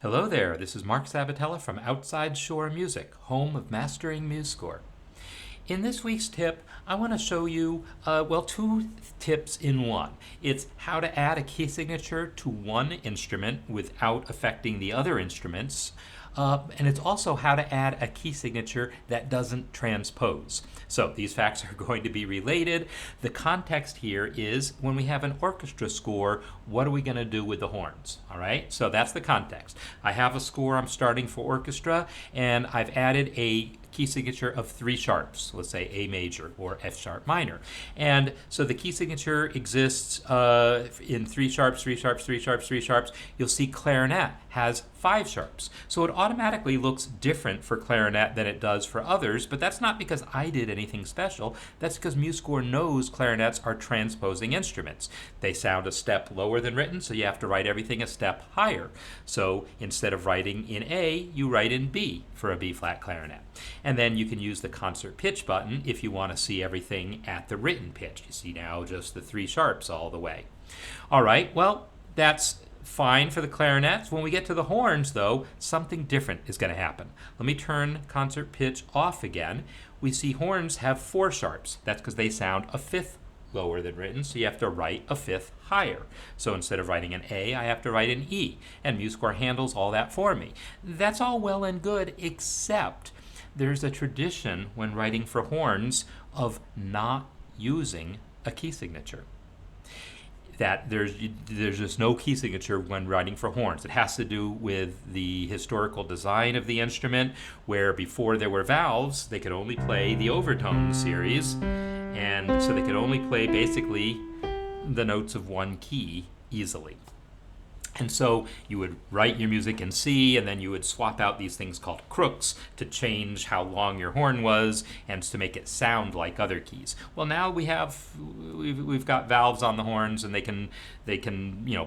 Hello there, this is Mark Sabatella from Outside Shore Music, home of Mastering MuseScore. In this week's tip, I want to show you, two tips in one. It's how to add a key signature to one instrument without affecting the other instruments. And it's also how to add a key signature that doesn't transpose. So these facts are going to be related. The context here is when we have an orchestra score, what are we going to do with the horns? All right, so that's the context. I have a score I'm starting for orchestra, and I've added a key signature of 3 sharps, let's say A major or F sharp minor. And so the key signature exists in 3 sharps, 3 sharps, 3 sharps, 3 sharps. You'll see clarinet has 5 sharps. So it automatically looks different for clarinet than it does for others, but that's not because I did anything special. That's because MuseScore knows clarinets are transposing instruments. They sound a step lower than written, so you have to write everything a step higher. So instead of writing in A, you write in B for a B-flat clarinet. And then you can use the concert pitch button if you want to see everything at the written pitch. You see now just the 3 sharps all the way. All right, well, that's fine for the clarinets. When we get to the horns, though, something different is going to happen. Let me turn concert pitch off again. We see horns have 4 sharps. That's because they sound a fifth lower than written, so you have to write a fifth higher. So instead of writing an A, I have to write an E, and MuseScore handles all that for me. That's all well and good, except there's a tradition when writing for horns of not using a key signature. That there's just no key signature when writing for horns. It has to do with the historical design of the instrument, where before there were valves, they could only play the overtone series, and so they could only play basically the notes of one key easily. And so you would write your music in C, and then you would swap out these things called crooks to change how long your horn was and to make it sound like other keys. Well, now we've got valves on the horns, and they can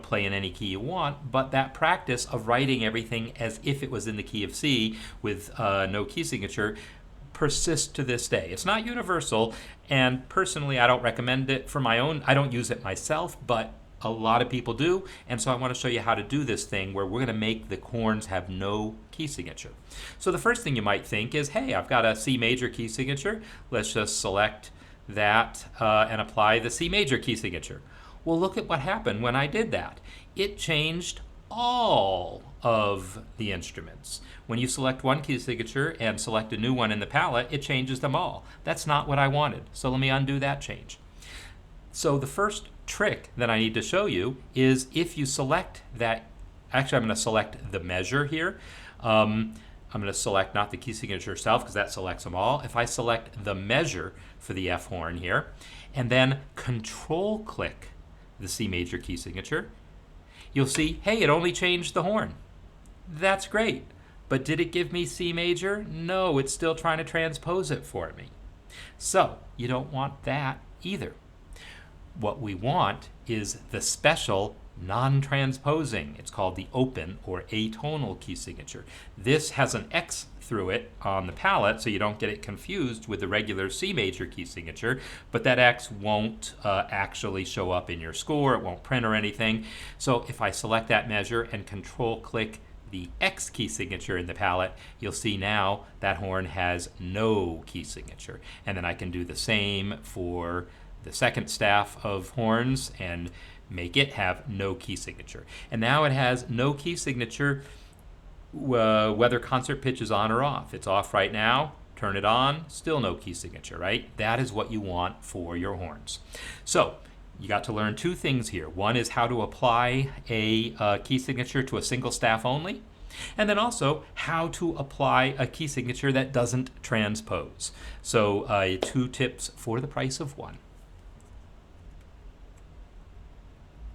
play in any key you want. But that practice of writing everything as if it was in the key of C with no key signature persists to this day. It's not universal, and personally, I don't recommend it for my own. I don't use it myself, but a lot of people do, and so I want to show you how to do this thing where we're going to make the horns have no key signature. So the first thing you might think is, hey, I've got a C major key signature. Let's just select that and apply the C major key signature. Well, look at what happened when I did that. It changed all of the instruments. When you select one key signature and select a new one in the palette, it changes them all. That's not what I wanted, so let me undo that change. So the first trick that I need to show you is if you select that, actually I'm going to select the measure here. I'm going to select not the key signature itself because that selects them all. If I select the measure for the F horn here and then control click the C major key signature, you'll see, hey, it only changed the horn. That's great. But did it give me C major? No, it's still trying to transpose it for me. So you don't want that either. What we want is the special non-transposing. It's called the open or atonal key signature. This has an X through it on the palette, so you don't get it confused with the regular C major key signature, but that X won't actually show up in your score. It won't print or anything. So if I select that measure and control click the X key signature in the palette, you'll see now that horn has no key signature. And then I can do the same for the second staff of horns and make it have no key signature. And now it has no key signature whether concert pitch is on or off. It's off right now, turn it on, still no key signature, right? That is what you want for your horns. So you got to learn 2 things here. One is how to apply a key signature to a single staff only, and then also how to apply a key signature that doesn't transpose. So 2 tips for the price of 1.